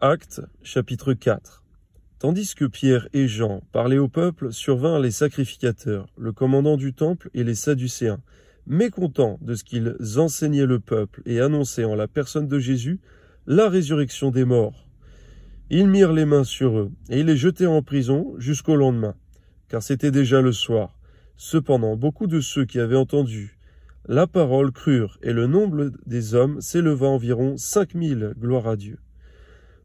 Actes, chapitre 4. Tandis que Pierre et Jean parlaient au peuple, survinrent les sacrificateurs, le commandant du temple et les Sadducéens, mécontents de ce qu'ils enseignaient le peuple et annonçaient en la personne de Jésus la résurrection des morts. Ils mirent les mains sur eux et ils les jetèrent en prison jusqu'au lendemain, car c'était déjà le soir. Cependant, beaucoup de ceux qui avaient entendu la parole crurent, et le nombre des hommes s'éleva à environ 5000, gloire à Dieu.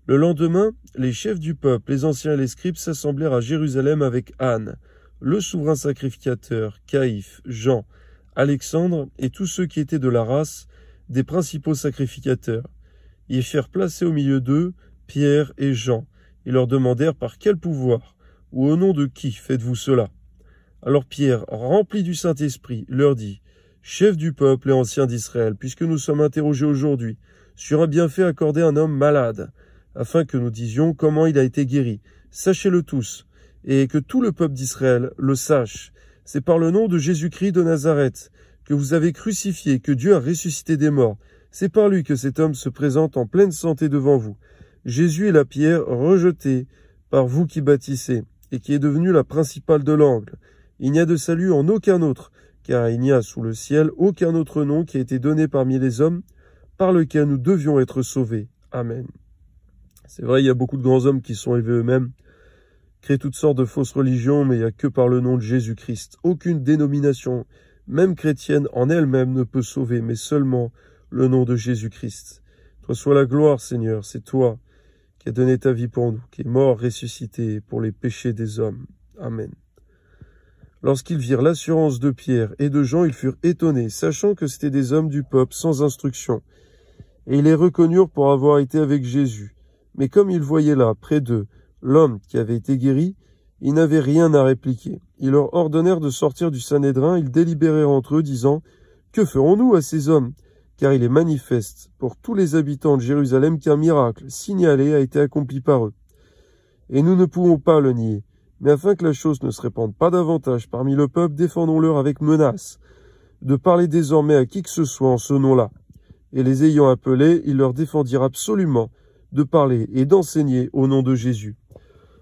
Le lendemain, les chefs du peuple, les anciens et les scribes s'assemblèrent à Jérusalem avec Anne, le souverain sacrificateur, Caïphe, Jean, Alexandre et tous ceux qui étaient de la race des principaux sacrificateurs. Ils firent placer au milieu d'eux Pierre et Jean. Ils leur demandèrent par quel pouvoir ou au nom de qui faites-vous cela? Alors Pierre, rempli du Saint-Esprit, leur dit: Chef du peuple et anciens d'Israël, puisque nous sommes interrogés aujourd'hui sur un bienfait accordé à un homme malade, afin que nous disions comment il a été guéri, sachez-le tous, et que tout le peuple d'Israël le sache. C'est par le nom de Jésus-Christ de Nazareth que vous avez crucifié, que Dieu a ressuscité des morts. C'est par lui que cet homme se présente en pleine santé devant vous. Jésus est la pierre rejetée par vous qui bâtissez, et qui est devenue la principale de l'angle. Il n'y a de salut en aucun autre, car il n'y a sous le ciel aucun autre nom qui a été donné parmi les hommes, par lequel nous devions être sauvés. Amen. C'est vrai, il y a beaucoup de grands hommes qui sont élevés eux-mêmes, créent toutes sortes de fausses religions, mais il n'y a que par le nom de Jésus-Christ. Aucune dénomination, même chrétienne en elle-même, ne peut sauver, mais seulement le nom de Jésus-Christ. Toi soit la gloire, Seigneur, c'est toi qui as donné ta vie pour nous, qui est mort, ressuscité pour les péchés des hommes. Amen. Lorsqu'ils virent l'assurance de Pierre et de Jean, ils furent étonnés, sachant que c'étaient des hommes du peuple sans instruction. Et ils les reconnurent pour avoir été avec Jésus. Mais comme ils voyaient là, près d'eux, l'homme qui avait été guéri, ils n'avaient rien à répliquer. Ils leur ordonnèrent de sortir du Sanhédrin, ils délibérèrent entre eux, disant: Que ferons-nous à ces hommes? Car il est manifeste pour tous les habitants de Jérusalem qu'un miracle signalé a été accompli par eux. Et nous ne pouvons pas le nier. Mais afin que la chose ne se répande pas davantage parmi le peuple, défendons-leur avec menace de parler désormais à qui que ce soit en ce nom-là. Et les ayant appelés, ils leur défendirent absolument de parler et d'enseigner au nom de Jésus.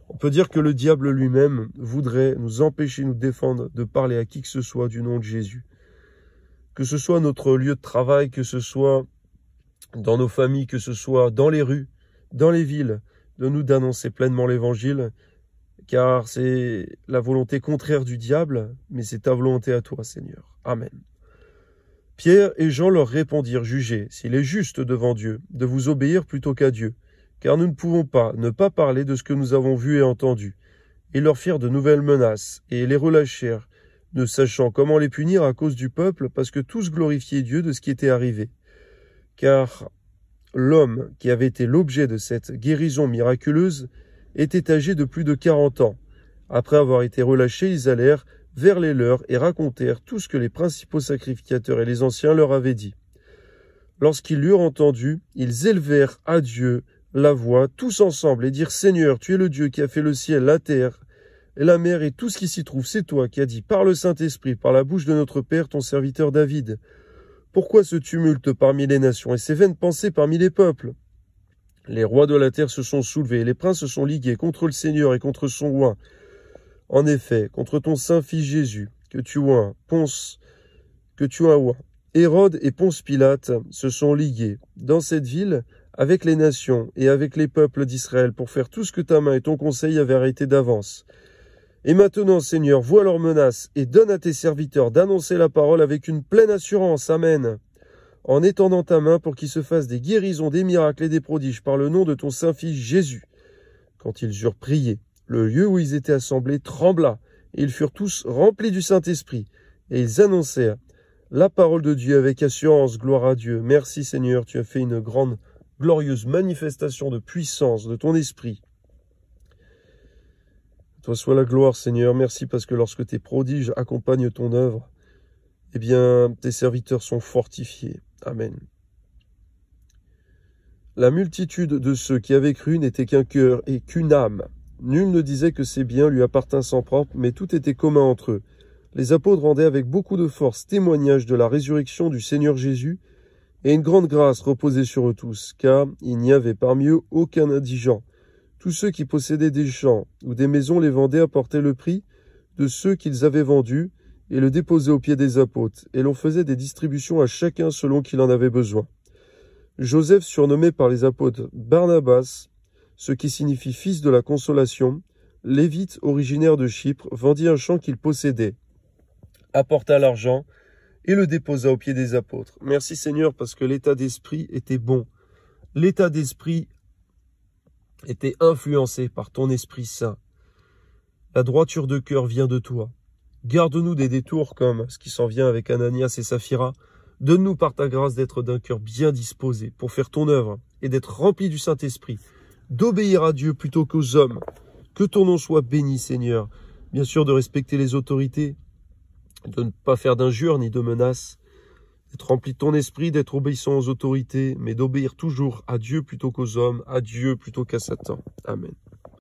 On peut dire que le diable lui-même voudrait nous empêcher, nous défendre de parler à qui que ce soit du nom de Jésus. Que ce soit notre lieu de travail, que ce soit dans nos familles, que ce soit dans les rues, dans les villes, de nous d'annoncer pleinement l'évangile, car c'est la volonté contraire du diable, mais c'est ta volonté à toi, Seigneur. Amen. Pierre et Jean leur répondirent: Jugez, s'il est juste devant Dieu, de vous obéir plutôt qu'à Dieu, car nous ne pouvons pas ne pas parler de ce que nous avons vu et entendu. Ils leur firent de nouvelles menaces, et les relâchèrent, ne sachant comment les punir à cause du peuple, parce que tous glorifiaient Dieu de ce qui était arrivé. Car l'homme qui avait été l'objet de cette guérison miraculeuse était âgé de plus de 40 ans. Après avoir été relâchés, ils allèrent vers les leurs et racontèrent tout ce que les principaux sacrificateurs et les anciens leur avaient dit. Lorsqu'ils l'eurent entendu, ils élevèrent à Dieu la voix tous ensemble et dirent: Seigneur, tu es le Dieu qui a fait le ciel, la terre et la mer et tout ce qui s'y trouve. C'est toi qui as dit par le Saint-Esprit, par la bouche de notre Père, ton serviteur David. Pourquoi ce tumulte parmi les nations et ces vaines pensées parmi les peuples? Les rois de la terre se sont soulevés, et les princes se sont ligués contre le Seigneur et contre son roi. En effet, contre ton Saint-Fils Jésus, que tu as oint. Hérode et Ponce Pilate se sont ligués dans cette ville avec les nations et avec les peuples d'Israël pour faire tout ce que ta main et ton conseil avaient arrêté d'avance. Et maintenant, Seigneur, vois leurs menaces et donne à tes serviteurs d'annoncer la parole avec une pleine assurance. Amen. En étendant ta main pour qu'il se fasse des guérisons, des miracles et des prodiges par le nom de ton Saint-Fils Jésus. Quand ils eurent prié, le lieu où ils étaient assemblés trembla, et ils furent tous remplis du Saint-Esprit, et ils annoncèrent la parole de Dieu avec assurance. Gloire à Dieu. Merci Seigneur, tu as fait une grande, glorieuse manifestation de puissance de ton Esprit. Toi soit la gloire, Seigneur. Merci parce que lorsque tes prodiges accompagnent ton œuvre, eh bien, tes serviteurs sont fortifiés. Amen. La multitude de ceux qui avaient cru n'était qu'un cœur et qu'une âme. Nul ne disait que ses biens lui appartinssent en propre, mais tout était commun entre eux. Les apôtres rendaient avec beaucoup de force témoignage de la résurrection du Seigneur Jésus, Et une grande grâce reposait sur eux tous, car il n'y avait parmi eux aucun indigent. Tous ceux qui possédaient des champs ou des maisons les vendaient, apportaient le prix de ceux qu'ils avaient vendus et le déposaient aux pieds des apôtres, et l'on faisait des distributions à chacun selon qu'il en avait besoin. Joseph, surnommé par les apôtres Barnabas, ce qui signifie fils de la consolation, lévite originaire de Chypre, vendit un champ qu'il possédait, apporta l'argent et le déposa aux pieds des apôtres. Merci Seigneur, parce que l'état d'esprit était bon. L'état d'esprit était influencé par ton Esprit Saint. La droiture de cœur vient de toi. Garde-nous des détours comme ce qui s'en vient avec Ananias et Saphira. Donne-nous par ta grâce d'être d'un cœur bien disposé pour faire ton œuvre et d'être rempli du Saint-Esprit, d'obéir à Dieu plutôt qu'aux hommes. Que ton nom soit béni, Seigneur. Bien sûr, de respecter les autorités, de ne pas faire d'injures ni de menaces, d'être rempli de ton esprit, d'être obéissant aux autorités, mais d'obéir toujours à Dieu plutôt qu'aux hommes, à Dieu plutôt qu'à Satan. Amen.